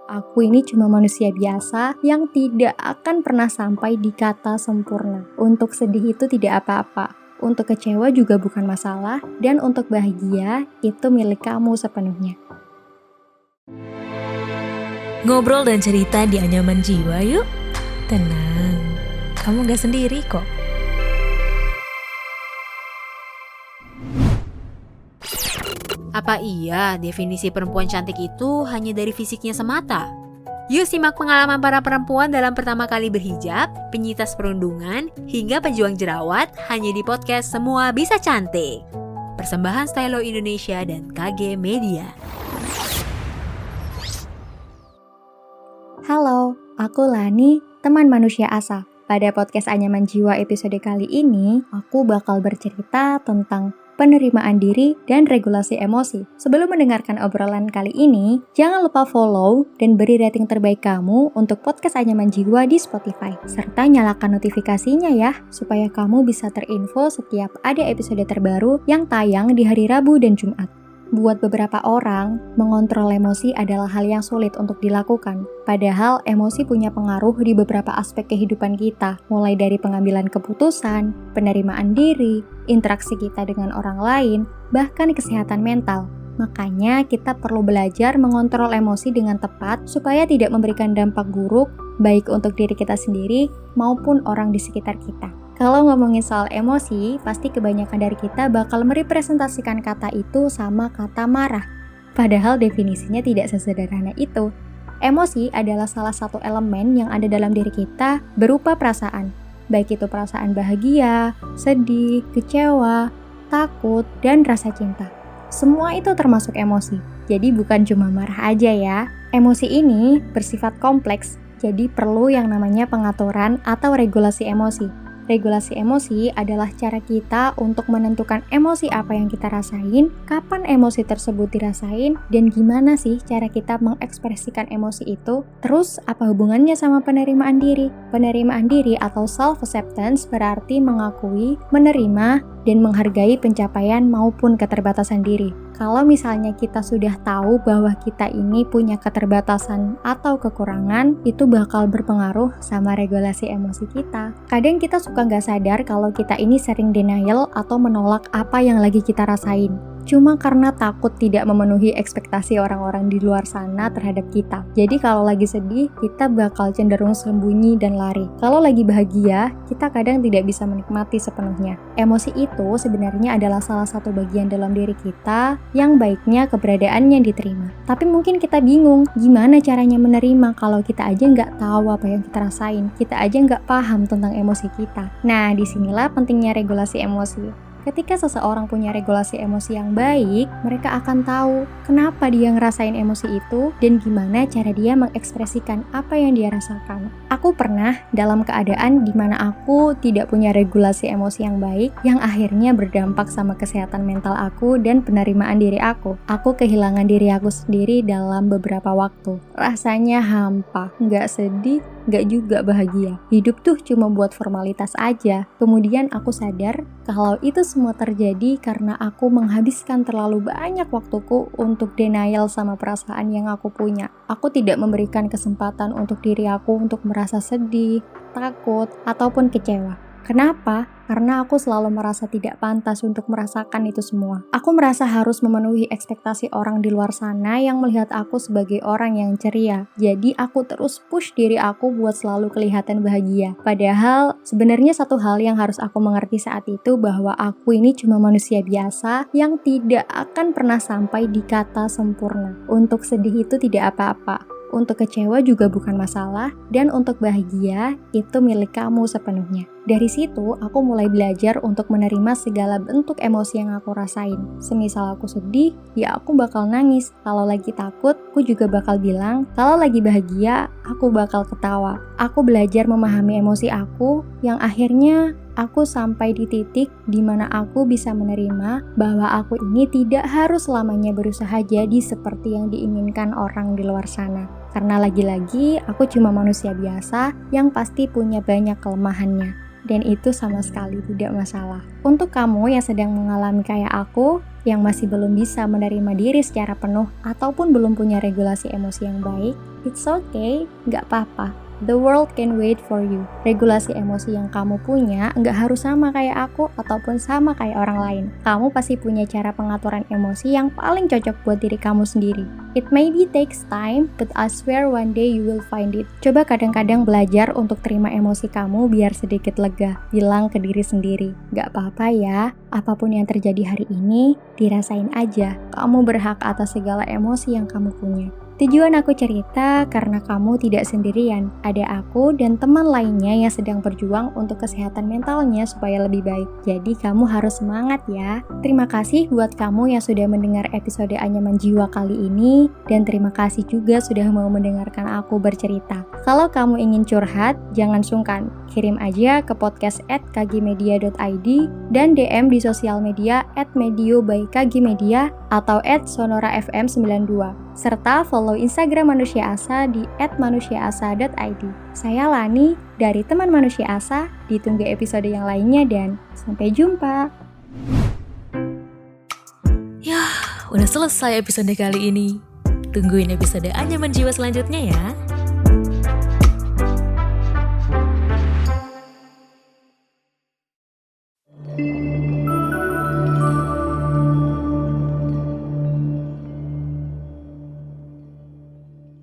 Aku ini cuma manusia biasa yang tidak akan pernah sampai di kata sempurna. Untuk sedih itu tidak apa-apa, untuk kecewa juga bukan masalah, dan untuk bahagia itu milik kamu sepenuhnya. Ngobrol dan cerita di Anyaman Jiwa yuk. Tenang, kamu gak sendiri kok. Apa iya definisi perempuan cantik itu hanya dari fisiknya semata? Yuk simak pengalaman para perempuan dalam pertama kali berhijab, penyintas perundungan, hingga pejuang jerawat hanya di podcast Semua Bisa Cantik. Persembahan Stylo Indonesia dan KG Media. Halo, aku Lani, teman manusia asa. Pada podcast Anyaman Jiwa episode kali ini, aku bakal bercerita tentang penerimaan diri dan regulasi emosi. Sebelum mendengarkan obrolan kali ini, jangan lupa follow dan beri rating terbaik kamu untuk podcast Anyaman Jiwa di Spotify. Serta nyalakan notifikasinya ya, supaya kamu bisa terinfo setiap ada episode terbaru yang tayang di hari Rabu dan Jumat. Buat beberapa orang, mengontrol emosi adalah hal yang sulit untuk dilakukan. Padahal emosi punya pengaruh di beberapa aspek kehidupan kita, mulai dari pengambilan keputusan, penerimaan diri, interaksi kita dengan orang lain, bahkan kesehatan mental. Makanya kita perlu belajar mengontrol emosi dengan tepat supaya tidak memberikan dampak buruk baik untuk diri kita sendiri maupun orang di sekitar kita. Kalau ngomongin soal emosi, pasti kebanyakan dari kita bakal merepresentasikan kata itu sama kata marah. Padahal definisinya tidak sesederhana itu. Emosi adalah salah satu elemen yang ada dalam diri kita berupa perasaan. Baik itu perasaan bahagia, sedih, kecewa, takut, dan rasa cinta. Semua itu termasuk emosi. Jadi bukan cuma marah aja ya. Emosi ini bersifat kompleks, jadi perlu yang namanya pengaturan atau regulasi emosi. Regulasi emosi adalah cara kita untuk menentukan emosi apa yang kita rasain, kapan emosi tersebut dirasain, dan gimana sih cara kita mengekspresikan emosi itu. Terus, apa hubungannya sama penerimaan diri? Penerimaan diri atau self-acceptance berarti mengakui, menerima, dan menghargai pencapaian maupun keterbatasan diri. Kalau misalnya kita sudah tahu bahwa kita ini punya keterbatasan atau kekurangan, itu bakal berpengaruh sama regulasi emosi kita. Kadang kita suka nggak sadar kalau kita ini sering denial atau menolak apa yang lagi kita rasain. Cuma karena takut tidak memenuhi ekspektasi orang-orang di luar sana terhadap kita. Jadi kalau lagi sedih, kita bakal cenderung sembunyi dan lari. Kalau lagi bahagia, kita kadang tidak bisa menikmati sepenuhnya. Emosi itu sebenarnya adalah salah satu bagian dalam diri kita yang baiknya keberadaannya diterima. Tapi mungkin kita bingung, gimana caranya menerima kalau kita aja nggak tahu apa yang kita rasain. Kita aja nggak paham tentang emosi kita. Nah, disinilah pentingnya regulasi emosi. Ketika seseorang punya regulasi emosi yang baik, mereka akan tahu kenapa dia ngerasain emosi itu dan gimana cara dia mengekspresikan apa yang dia rasakan. Aku pernah dalam keadaan di mana aku tidak punya regulasi emosi yang baik, yang akhirnya berdampak sama kesehatan mental aku dan penerimaan diri aku. Aku kehilangan diri aku sendiri dalam beberapa waktu. Rasanya hampa, nggak sedih, nggak juga bahagia. Hidup tuh cuma buat formalitas aja. Kemudian aku sadar kalau itu semua terjadi karena aku menghabiskan terlalu banyak waktuku untuk denial sama perasaan yang aku punya. Aku tidak memberikan kesempatan untuk diri aku untuk merasa sedih, takut, ataupun kecewa. Kenapa? Karena aku selalu merasa tidak pantas untuk merasakan itu semua. Aku merasa harus memenuhi ekspektasi orang di luar sana yang melihat aku sebagai orang yang ceria. Jadi aku terus push diri aku buat selalu kelihatan bahagia. Padahal sebenarnya satu hal yang harus aku mengerti saat itu bahwa aku ini cuma manusia biasa yang tidak akan pernah sampai di kata sempurna. Untuk sedih itu tidak apa-apa. Untuk kecewa juga bukan masalah, dan untuk bahagia itu milik kamu sepenuhnya. Dari situ, aku mulai belajar untuk menerima segala bentuk emosi yang aku rasain. Semisal aku sedih, ya aku bakal nangis. Kalau lagi takut, aku juga bakal bilang. Kalau lagi bahagia, aku bakal ketawa. Aku belajar memahami emosi aku, yang akhirnya aku sampai di titik di mana aku bisa menerima bahwa aku ini tidak harus selamanya berusaha jadi seperti yang diinginkan orang di luar sana. Karena lagi-lagi aku cuma manusia biasa yang pasti punya banyak kelemahannya. Dan itu sama sekali tidak masalah. Untuk kamu yang sedang mengalami kayak aku, yang masih belum bisa menerima diri secara penuh ataupun belum punya regulasi emosi yang baik, it's okay, nggak apa-apa. The world can wait for you. Regulasi emosi yang kamu punya nggak harus sama kayak aku ataupun sama kayak orang lain. Kamu pasti punya cara pengaturan emosi yang paling cocok buat diri kamu sendiri. It maybe takes time, but I swear one day you will find it. Coba kadang-kadang belajar untuk terima emosi kamu biar sedikit lega. Bilang ke diri sendiri, nggak apa-apa ya, apapun yang terjadi hari ini, dirasain aja. Kamu berhak atas segala emosi yang kamu punya. Tujuan aku cerita karena kamu tidak sendirian. Ada aku dan teman lainnya yang sedang berjuang untuk kesehatan mentalnya supaya lebih baik. Jadi kamu harus semangat ya. Terima kasih buat kamu yang sudah mendengar episode Anyaman Jiwa kali ini. Dan terima kasih juga sudah mau mendengarkan aku bercerita. Kalau kamu ingin curhat, jangan sungkan. Kirim aja ke podcast@kgmedia.id dan DM di sosial media @medio_by_kgmedia atau @sonorafm92. Serta follow Instagram Manusia Asa di @manusiaasa.id. Saya Lani dari Teman Manusia Asa. Ditunggu episode yang lainnya dan sampai jumpa. Yah, udah selesai episode kali ini. Tungguin episode Anyaman Jiwa selanjutnya ya.